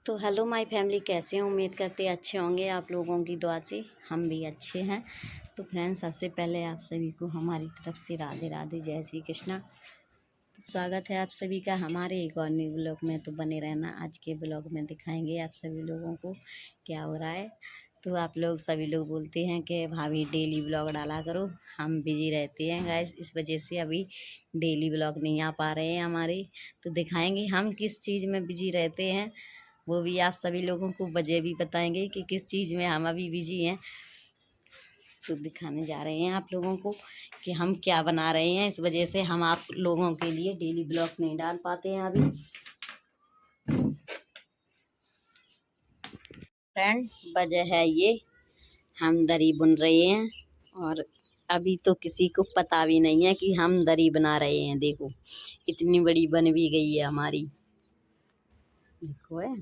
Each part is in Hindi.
तो हेलो माय फैमिली, कैसे हैं? उम्मीद करते अच्छे होंगे। आप लोगों की दुआ से हम भी अच्छे हैं। तो फ्रेंड्स, सबसे पहले आप सभी को हमारी तरफ से राधे राधे, जय श्री कृष्णा। तो स्वागत है आप सभी का हमारे एक और न्यू ब्लॉग में। तो बने रहना, आज के ब्लॉग में दिखाएंगे आप सभी लोगों को क्या हो रहा है। तो आप लोग सभी लोग बोलते हैं कि भाभी डेली ब्लॉग डाला करो, हम बिजी रहते हैं गाइस, इस वजह से अभी डेली ब्लॉग नहीं आ पा रहे हैं हमारे। तो दिखाएंगे हम किस चीज़ में बिजी रहते हैं, वो भी आप सभी लोगों को वजह भी बताएंगे कि किस चीज़ में हम अभी बिजी हैं। तो दिखाने जा रहे हैं आप लोगों को कि हम क्या बना रहे हैं, इस वजह से हम आप लोगों के लिए डेली ब्लॉग नहीं डाल पाते हैं अभी। फ्रेंड, वजह है ये, हम दरी बुन रहे हैं और अभी तो किसी को पता भी नहीं है कि हम दरी बना रहे हैं। देखो इतनी बड़ी बन भी गई है हमारी, देखो है।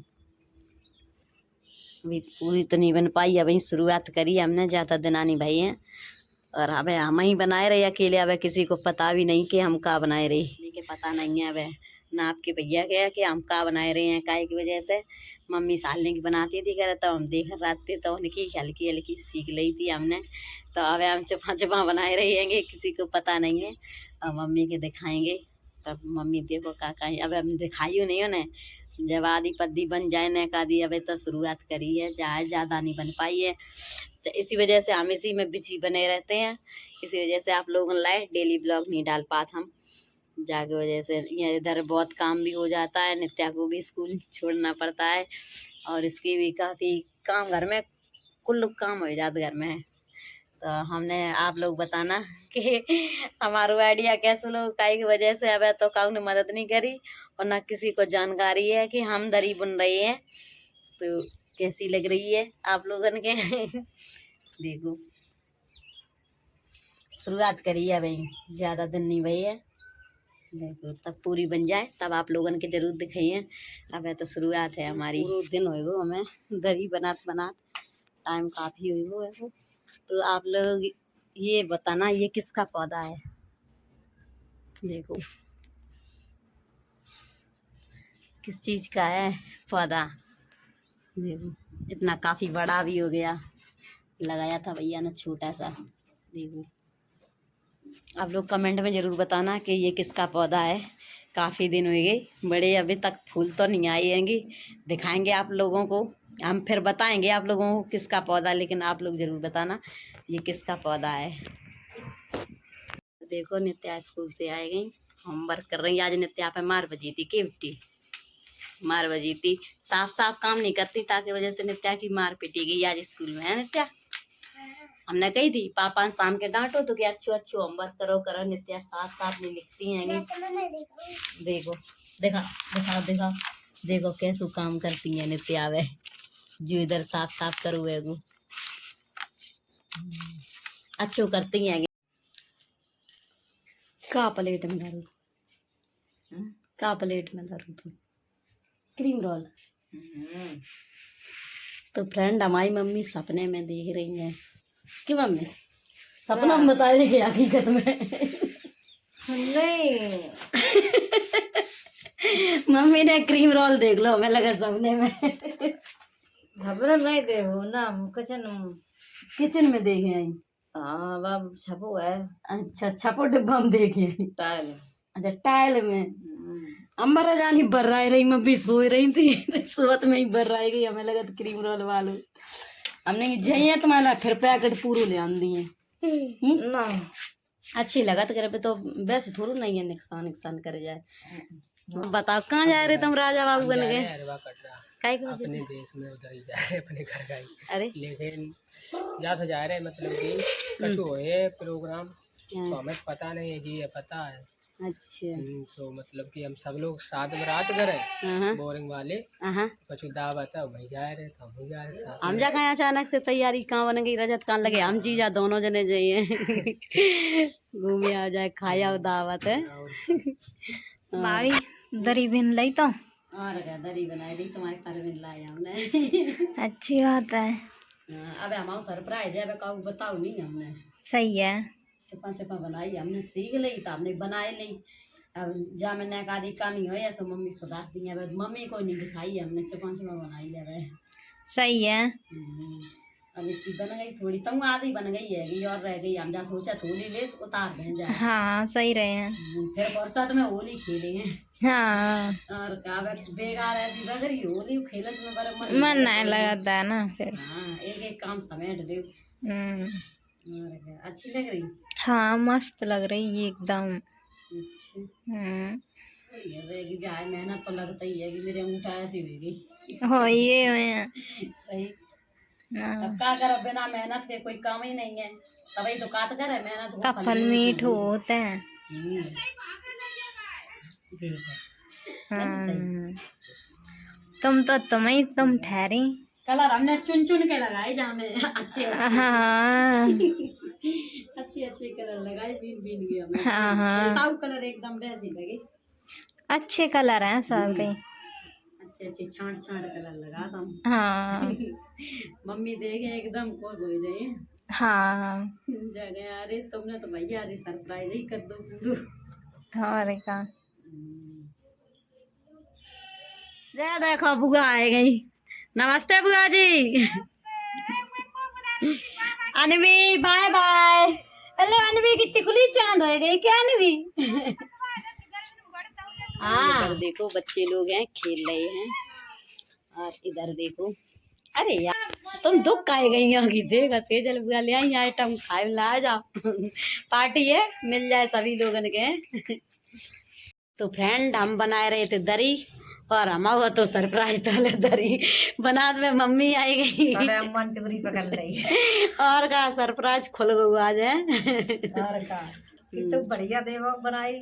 अभी पूरी तो नहीं बन पाई, अभी शुरुआत करी हमने, ज़्यादा दिना नहीं भाई हैं। और अब हम ही बनाए रहे अकेले, अब किसी को पता भी नहीं कि हम का बनाए रहे, के पता नहीं है। अब ना आपके भैया क्या कि हम का बनाए रहे हैं, काय की वजह से मम्मी सालने की बनाती थी करे, तो हम देख रहे थे, तो उनकी हल्की हल्की सीख ली थी हमने। तो अब हम चुपा चुपा बनाए रहेंगे, किसी को पता नहीं है। और मम्मी के दिखाएंगे, तब मम्मी देखो का अब हम दिखाई नहीं उन्हें। जब आधी पद्दी बन जाए न का दी, अभी तो शुरुआत करी है, चाहे ज़्यादा नहीं बन पाई है। तो इसी वजह से हम इसी में बिजी बने रहते हैं। इसी वजह से आप लोगों लाइक डेली ब्लॉग नहीं डाल पाते हम, जाके वजह से ये इधर बहुत काम भी हो जाता है, नित्या को भी स्कूल छोड़ना पड़ता है और इसकी भी काफ़ी काम घर में, कुल काम हो जाता घर में। तो हमने आप लोग बताना कि हमारा आइडिया कैसे लोग काई की वजह से अब तो काऊ ने मदद नहीं करी और ना किसी को जानकारी है कि हम दरी बुन रहे हैं। तो कैसी लग रही है आप लोगन के देखो शुरुआत करी है भाई, ज़्यादा दिन नहीं भई है। देखो तब पूरी बन जाए तब आप लोगन के जरूर दिखाइए। अब है तो शुरुआत है हमारी, पूरा दिन होएगो हमें दरी बनात बनात, टाइम काफ़ी होएगो है। तो आप लोग ये बताना ये किसका पौधा है, देखो किस चीज़ का है पौधा। देखो इतना काफ़ी बड़ा भी हो गया, लगाया था भैया ने छोटा सा। देखो आप लोग कमेंट में ज़रूर बताना कि ये किसका पौधा है। काफ़ी दिन हो गए बड़े, अभी तक फूल तो नहीं आएंगे, दिखाएंगे आप लोगों को, हम फिर बताएंगे आप लोगों को किसका पौधा, लेकिन आप लोग ज़रूर बताना ये किसका पौधा है। देखो नित्या स्कूल से आए गई, होमवर्क कर रही। आज नित्या पे मार बजी थी, केवटी मार बजी थी, साफ साफ काम नहीं करती, ताकि वजह से नित्या की मार पिटी गई आज स्कूल में, है नित्या। हमने कही थी पापा शाम के डांटो तो क्या अच्छो अच्छो होमवर्क करो करो, नित्या साफ साफ नहीं लिखती हैं। देखो देखा दिखा दिखा, देखो कैसो काम करती है नित्या वे, जो इधर साफ साफ करो है वो अच्छो करती हैं। का प्लेट में धरू, का प्लेट में धरू तू क्रीम रोल। तो फ्रेंड, हमारी मम्मी सपने में देख रही है कि मम्मी सपना में बता रही कि हकीकत में नहीं मम्मी ने क्रीम रोल देख लो, हमें लगा सपने में। घबरा नहीं देखो ना, किचन में देखे आई। हाँ बाब छपो है। अच्छा छपो डिब्बा में देखे आई, टाइल। अच्छा टाइल में। अम्बर जानी बर रही, मम्मी सोई रही थी सोत में ही बर रही गई, हमें लगा क्रीम रोल वालों। हमने जइए तुम्हारा फिर पैकेट पूरे ले आन दिए ना अच्छी लगा तो करे, तो वैसे थोड़ा नहीं है नुकसान नुकसान कर जाए। बताओ कहाँ जा रहे तुम राजा बाबू बन गए, अपने देश में उधर ही जा रहे अपने घर का ही। अरे लेकिन जा तो जा रहे मतलब कि कछु होए प्रोग्राम, तो हमें पता नहीं है जी, ये पता है। अच्छा सो मतलब कि हम सब लोग साथ में रात करे बोरिंग वाले, कछु दावत है वही जा रहे, तो हम जा रहे साथ। हम जा कहीं अचानक से तैयारी कहाँ बन गई, रजत कहाँ लगे, हम जीजा दोनों जने जाइए घूमे आ जाए, खाया दावत है। भाभी दरी बिन ली तो और क्या दरी बनाई दी तुम्हारे घर में लाया हमने अच्छी बात है। अब हमारा सरप्राइज है, अब बताओ नहीं हमने, सही है। छपा छपा बनाई हमने, सीख ली तो हमने बनाए ली। अब जा मैंने एक आधी कमी हो या सो मम्मी सुधार दी है, मम्मी को नहीं दिखाई है हमने, चपा चपा बनाई है वह। सही है। अब इतनी बन गई थोड़ी, तो आधी बन गई है और रह गई, हम जा सोचा थोड़ी ले तो उतार दें जा। हाँ सही रहे हैं। फिर बरसात में होली खेलेंगे। हाँ और का बेकार ऐसी लग रही होली खेलत में बड़ा मन नहीं लगता है ना फिर। हाँ एक एक काम समेट दे। और क्या, अच्छी लग रही। हाँ मस्त लग रही है एकदम। अच्छा बढ़िया रहेगी, जाए मेहनत तो लगता ही है कि मेरे अंगूठा ऐसी होगी। हो ये मैं सही। अब का कर, बिना मेहनत के कोई काम ही नहीं है, तभी तो काट कर है मेहनत का फल मीठ होते हैं। हाँ तुम ठहरी। कलर हमने चुन चुन के लगाए जहाँ में अच्छे हाँ अच्छे अच्छे कलर लगाए, बीन बीन के हमने। हाँ कलर एकदम वैसे लगे, अच्छे कलर हैं सब के। अच्छे अच्छे छांट छांट कलर लगा दम। हाँ मम्मी देखे एकदम खुश हो जाए। हाँ जगह अरे तुमने तो भैया अरे सरप्राइज ही कर दो पूरा। और का जय देखो बुआ आ गई। नमस्ते बुआ जी। अनवी बाय बाय। अरे अनवी की टिकुली चांद हो गई क्या अनवी? हाँ इधर देखो बच्चे लोग हैं खेल रहे हैं, और इधर देखो। अरे यार तुम दुख आए गई यहाँ की, देगा सेजल बुआ ले आई आइटम खाए ला जाओ। पार्टी है मिल जाए सभी लोगन के। तो फ्रेंड हम बनाए रहे थे दरी, और हमारा तो सरप्राइज था दरी बना में मम्मी आई गई। अम्मा चुगरी पकड़ रही और का सरप्राइज खुल गया आज है। और का तो बढ़िया देवो बनाई।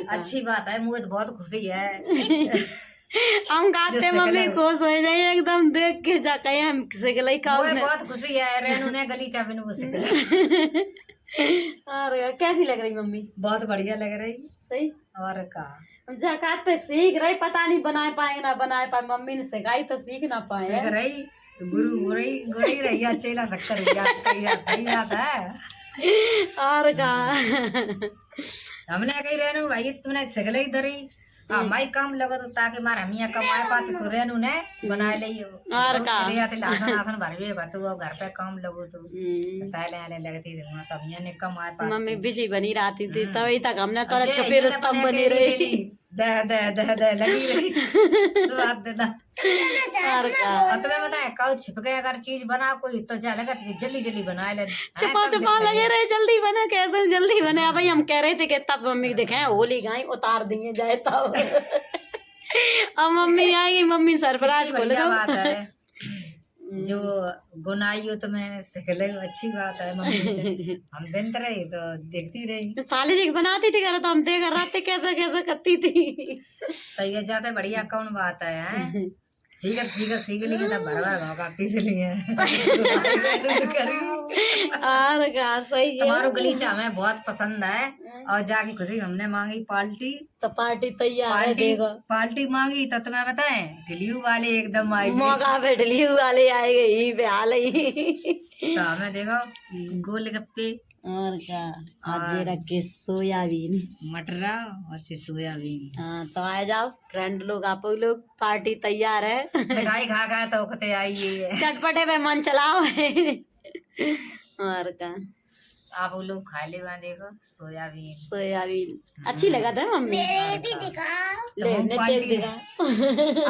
अच्छी बात है, मुझे तो बहुत खुशी है। हम गाते मम्मी खुश हो जाए एकदम देख के, जा कहे हम सिखलाई का बहुत खुशी है। रेनू ने गली चाबी ने सिखलाई। और कैसी लग रही मम्मी? बहुत बढ़िया लग रही। सही। और का जा काटते सीख रही, पता नहीं बनाए पाएंगे ना बनाए पाए, मम्मी ने सिखाई तो सीख ना पाए। सीख रही गुरु गुरई रही चेला धक्कर है। और का हमने कही रेनू भाई तुमने सिखलाई दरी माई काम लगो तो ताकि मार हम यहाँ कमाए पाते तो रेनू ने बनाए ली। और का आसन आसन भर भी होगा तो घर पे काम लगो तो पहले आने लगती थी वहाँ, तब यहाँ ने कमाए पाते। मम्मी बिजी बनी रहती थी तभी तक हमने तो छुपे रुस्तम बनी रही। दे लगी रही तो बात देना। और का तुम्हें बताए कल छिप गए अगर चीज बना कोई तो जा लगा जल्दी जल्दी बना ले। छुपा छुपा लगे रहे जल्दी बने, कैसे जल्दी बने। अब हम कह रहे थे कि तब मम्मी देखे होली गाय उतार दिए जाए तब। अब मम्मी आएगी, मम्मी सरप्राइज खोल बात है जो गुनाई हो तो मैं सीख ले, अच्छी बात है। मम्मी हम बिनते रही तो देखती रही। साली जी बनाती थी घर तो हम देख रहे थे कैसे कैसे करती थी। सही है जाते बढ़िया कौन बात है। सीख ली तब भर भर का पीस लिए। और का सही है। तुम्हारो गलीचा हमें बहुत पसंद है, और जाके खुशी हमने मांगी पार्टी तो पार्टी तैयार है। देखो पार्टी मांगी तो तुम्हें बताएं ढिलियू वाले एकदम आई मौका पे ढिलियू वाले आए गई बेहाल ही। तो हमें देखो गोलगप्पे और का आज रखे सोयाबीन मटर और सोयाबीन। हाँ तो आ जाओ फ्रेंड लोग, आप लोग पार्टी तैयार है। मिठाई खा खा तो कते आइए चटपटे पे मन चलाओ। और का आप लोग खा ले देखो सोयाबीन सोयाबीन अच्छी लगा था मम्मी। भी दिखा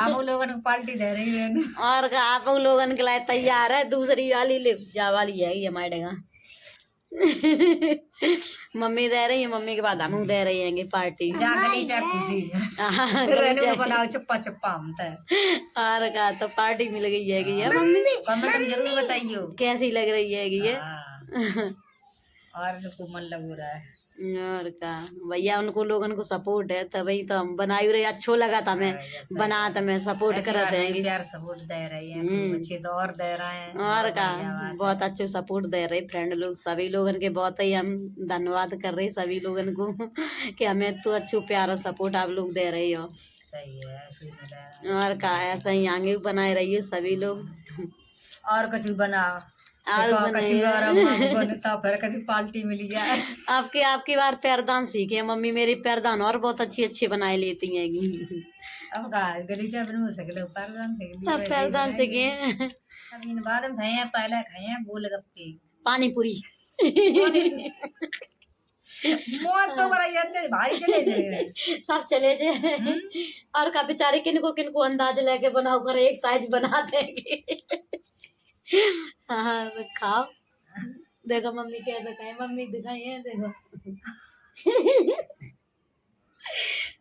आप लोगों ने पार्टी दे रही है। और का आप लोगन के लिए तैयार है दूसरी वाली ले जा वाली है ये हमारे मम्मी दे रही है, मम्मी के बाद हम दे रही है पार्टी। बनाओ चप्पा चप्पा हम और का तो पार्टी मिल गई है कि ये मम्मी कमेंट में जरूर बताइए कैसी लग रही है कि ये। और उनको मन लग रहा है। और का भैया उनको लोगन को सपोर्ट है तभी तो हम बनाई रहे, अच्छो लगा था मैं बना तो मैं सपोर्ट कर देंगे। प्यार सपोर्ट दे रही है अच्छे से और दे रहे हैं। और का बहुत अच्छे सपोर्ट दे रहे फ्रेंड लोग सभी लोगन के, बहुत ही हम धन्यवाद कर रहे सभी लोगन को कि हमें तो अच्छो प्यार सपोर्ट आप लोग दे रहे हो। सही है। और का ऐसा ही आगे बनाए रहिए सभी लोग। और कुछ भी बनाओ आलू बनाए कछु हैं। और अम्मा को ने तो फिर कछु पार्टी मिल गया। आपकी बार पैरदान सीखे हैं मम्मी मेरी, पैरदान और बहुत अच्छी बनाए लेती हैं। अब का गलीचा बनू सकले परदान से अब पैरदान सीखे हैं। अब इन बाद में खाए पहले खाए गोलगप्पे पानी पूरी। मौत तो बड़ा जाते भारी चले थे। सब चले जाए और का बेचारे किनको अंदाज लेके बनाओ कर एक साइज बना देंगे। हाँ तो खाओ, देखो मम्मी कैसे खाए, मम्मी दिखाई है देखो।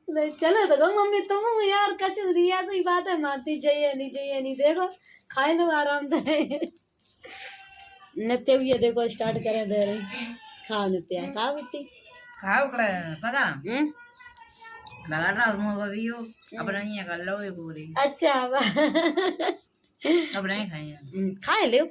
नहीं चलो देखो मम्मी तुम यार कचौरी ऐसी बात है मानती चाहिए नहीं देखो खाए लो आराम से। नित्य हुई देखो स्टार्ट करें दे रही। खाओ नित्य खाओ बेटी खाओ कर पता लगा रहा हूँ अभी हो अपना ही कर लो ये पूरी। अच्छा अब नहीं खाए खाए लो।